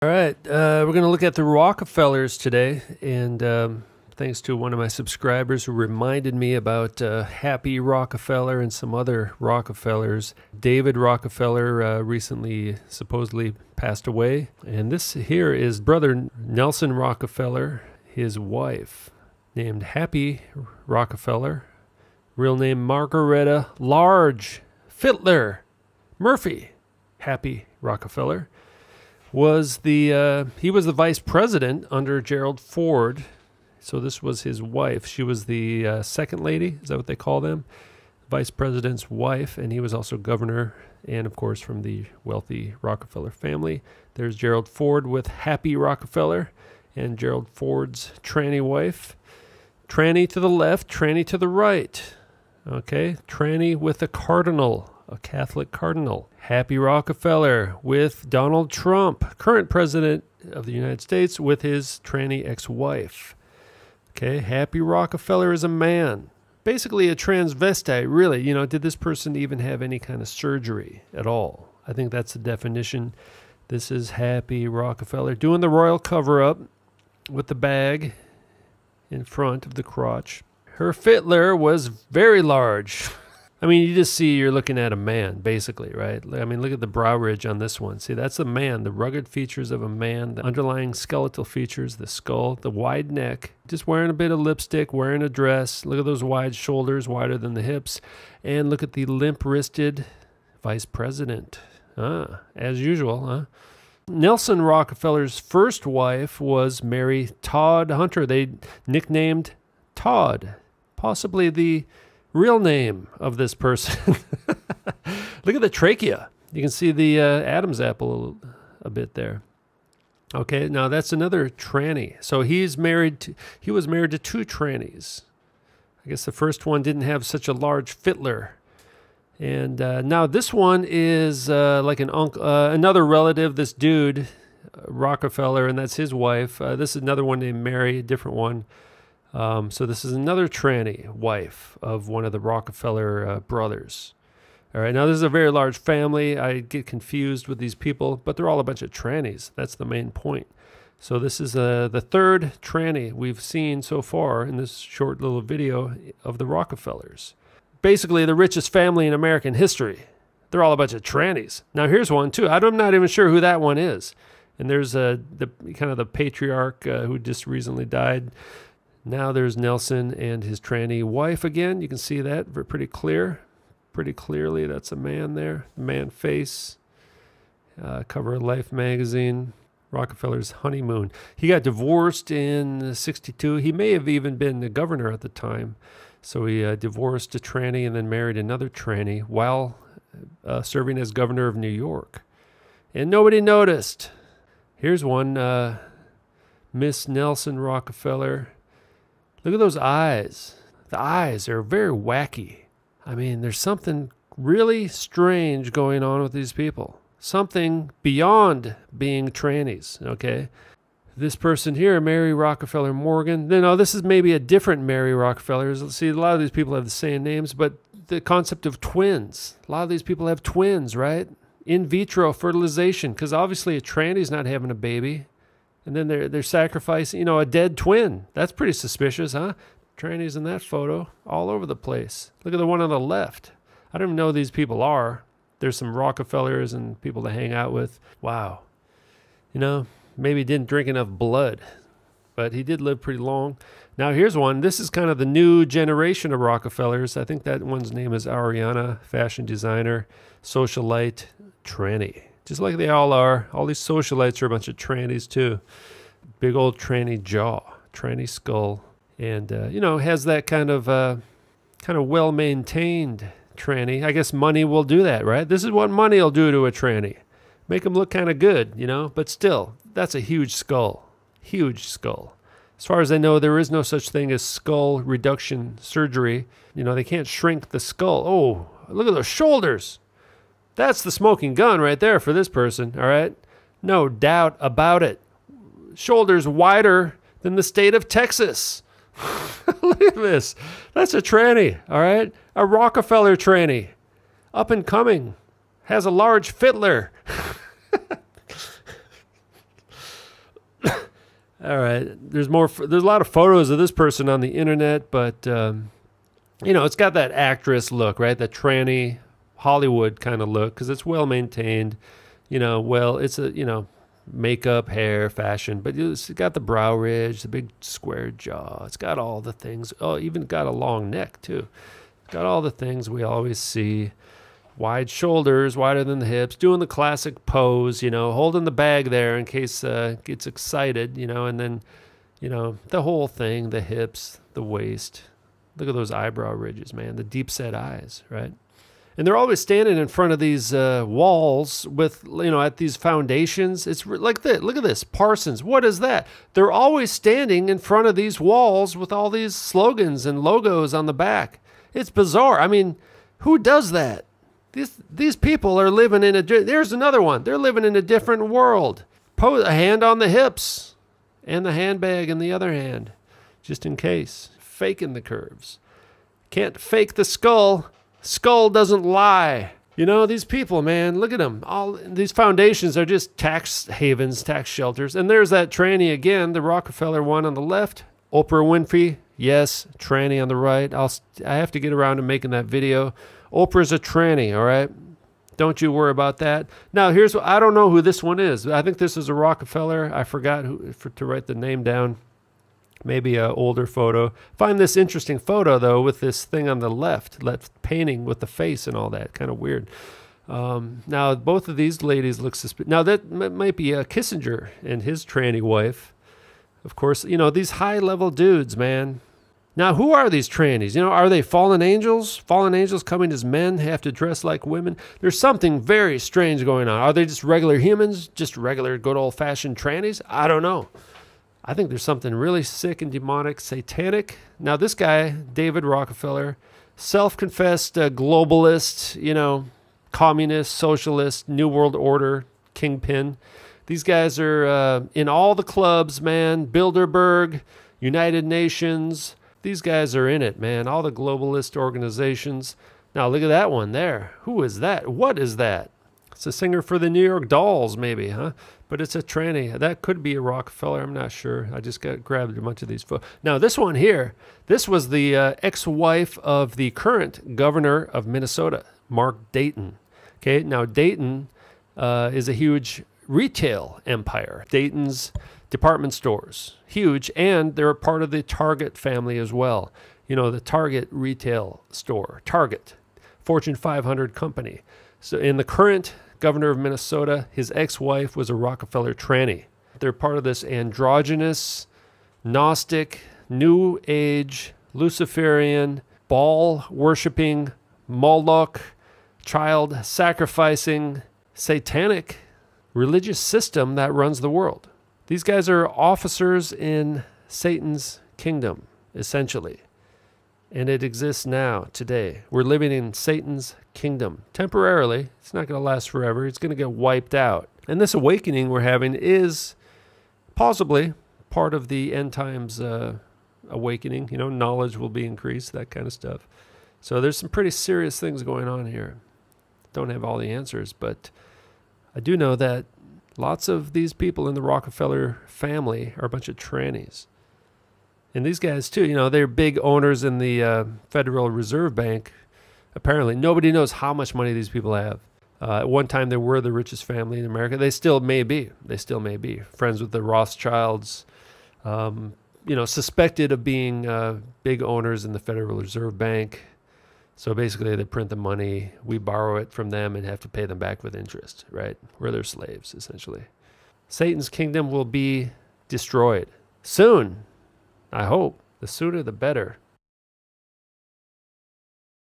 All right, we're going to look at the Rockefellers today, and thanks to one of my subscribers who reminded me about Happy Rockefeller and some other Rockefellers. David Rockefeller recently supposedly passed away, and this here is brother Nelson Rockefeller, his wife, named Happy Rockefeller, real name Margaretta Large Fittler Murphy. Happy Rockefeller was he was the vice president under Gerald Ford. So this was his wife. She was the second lady. Is that what they call them? Vice president's wife. And he was also governor and, of course, from the wealthy Rockefeller family. There's Gerald Ford with Happy Rockefeller and Gerald Ford's tranny wife. Tranny to the left, tranny to the right. Okay, tranny with a cardinal, a Catholic cardinal. Happy Rockefeller with Donald Trump, current president of the United States, with his tranny ex-wife. Okay, Happy Rockefeller is a man, basically a transvestite, really. You know, did this person even have any kind of surgery at all? I think that's the definition. This is Happy Rockefeller doing the royal cover-up with the bag in front of the crotch. Her fittler was very large. I mean, you just see you're looking at a man, basically, right? I mean, look at the brow ridge on this one. See, that's a man, the rugged features of a man, the underlying skeletal features, the skull, the wide neck, just wearing a bit of lipstick, wearing a dress. Look at those wide shoulders, wider than the hips. And look at the limp-wristed vice president. As usual, huh? Nelson Rockefeller's first wife was Mary Todd Hunter. They nicknamed Todd, possibly the real name of this person. Look at the trachea. You can see the Adam's apple a bit there. Okay, now that's another tranny. So he was married to two trannies. I guess the first one didn't have such a large fittler. And now this one is like an another relative, this dude, Rockefeller, and that's his wife. This is another one named Mary, a different one. So this is another tranny wife of one of the Rockefeller brothers. All right, now this is a very large family. I get confused with these people, but they're all a bunch of trannies. That's the main point. So this is the third tranny we've seen so far in this short little video of the Rockefellers. Basically, the richest family in American history. They're all a bunch of trannies. Now here's one too. I'm not even sure who that one is. And there's the kind of the patriarch who just recently died. Now there's Nelson and his tranny wife again. You can see that pretty clearly. That's a man there, man face. Cover of Life magazine. Rockefeller's honeymoon. He got divorced in '62. He may have even been the governor at the time. So he divorced a tranny and then married another tranny while serving as governor of New York. And nobody noticed. Here's one, Miss Nelson Rockefeller. Look at those eyes. The eyes are very wacky. I mean, there's something really strange going on with these people. Something beyond being trannies, okay? This person here, Mary Rockefeller Morgan. No, this is maybe a different Mary Rockefeller. See, a lot of these people have the same names, but the concept of twins. A lot of these people have twins, right? In vitro fertilization, because obviously a tranny's not having a baby. And then they're sacrificing, a dead twin. That's pretty suspicious, huh? Trannies in that photo all over the place. Look at the one on the left. I don't even know who these people are. There's some Rockefellers and people to hang out with. Wow. Maybe he didn't drink enough blood, but he did live pretty long. Now here's one. This is kind of the new generation of Rockefellers. I think that one's name is Ariana, fashion designer, socialite, tranny. Just like they all are. All these socialites are a bunch of trannies too. Big old tranny jaw, tranny skull. And, has that kind of well-maintained tranny. I guess money will do that, right? This is what money will do to a tranny. Make them look kind of good, But still, that's a huge skull. Huge skull. As far as I know, there is no such thing as skull reduction surgery. They can't shrink the skull. Oh, look at those shoulders. That's the smoking gun right there for this person, all right? No doubt about it. Shoulders wider than the state of Texas. Look at this. That's a tranny, all right? A Rockefeller tranny. Up and coming. Has a large fittler. All right. There's a lot of photos of this person on the internet, but it's got that actress look, right? That tranny Hollywood kind of look, because it's well maintained. It's makeup, hair, fashion, but it's got the brow ridge, the big square jaw. It's got all the things. Oh, even got a long neck too. It's got all the things we always see. Wide shoulders, wider than the hips, doing the classic pose, holding the bag there in case gets excited, and then, the whole thing, the hips, the waist. Look at those eyebrow ridges, man, the deep set eyes, right? And they're always standing in front of these walls with, at these foundations. It's like this. Look at this. Parsons. What is that? They're always standing in front of these walls with all these slogans and logos on the back. It's bizarre. I mean, who does that? These people are living in there's another one. They're living in a different world. A hand on the hips and the handbag in the other hand, just in case. Faking the curves. Can't fake the skull. Skull doesn't lie. These people, man, look at them. All these foundations are just tax havens, tax shelters. And there's that tranny again, the Rockefeller one on the left. Oprah Winfrey, yes, tranny on the right. I have to get around to making that video. Oprah's a tranny, all right? Don't you worry about that. Now, I don't know who this one is. I think this is a Rockefeller. I forgot to write the name down. Maybe an older photo. Find this interesting photo, though, with this thing on the left painting with the face and all that. Kind of weird. Now, both of these ladies look suspicious. Now, that might be Kissinger and his tranny wife. Of course, these high-level dudes, man. Now, who are these trannies? Are they fallen angels? Fallen angels coming as men have to dress like women? There's something very strange going on. Are they just regular humans? Just regular good old-fashioned trannies? I don't know. I think there's something really sick and demonic, satanic. Now, this guy, David Rockefeller, self-confessed globalist, communist, socialist, New World Order, kingpin. These guys are in all the clubs, man. Bilderberg, United Nations. These guys are in it, man. All the globalist organizations. Now, look at that one there. Who is that? What is that? It's a singer for the New York Dolls, maybe, huh? But it's a tranny. That could be a Rockefeller. I'm not sure. I just grabbed a bunch of these photos. Now, this one here, this was the ex-wife of the current governor of Minnesota, Mark Dayton. Okay, now Dayton is a huge retail empire. Dayton's department stores, huge, and they're a part of the Target family as well. The Target retail store, Target, Fortune 500 company. So in the current governor of Minnesota, his ex-wife was a Rockefeller tranny. They're part of this androgynous, Gnostic, New Age, Luciferian, Baal-worshipping, Moloch, child-sacrificing, satanic religious system that runs the world. These guys are officers in Satan's kingdom, essentially. And it exists now, today. We're living in Satan's kingdom. Temporarily. It's not going to last forever. It's going to get wiped out. And this awakening we're having is possibly part of the end times awakening. Knowledge will be increased, that kind of stuff. So there's some pretty serious things going on here. Don't have all the answers, but I do know that lots of these people in the Rockefeller family are a bunch of trannies. And these guys, too, they're big owners in the Federal Reserve Bank. Apparently, nobody knows how much money these people have. At one time, they were the richest family in America. They still may be. They still may be. Friends with the Rothschilds, suspected of being big owners in the Federal Reserve Bank. So basically, they print the money. We borrow it from them and have to pay them back with interest, right? We're their slaves, essentially. Satan's kingdom will be destroyed soon. I hope. The sooner, the better.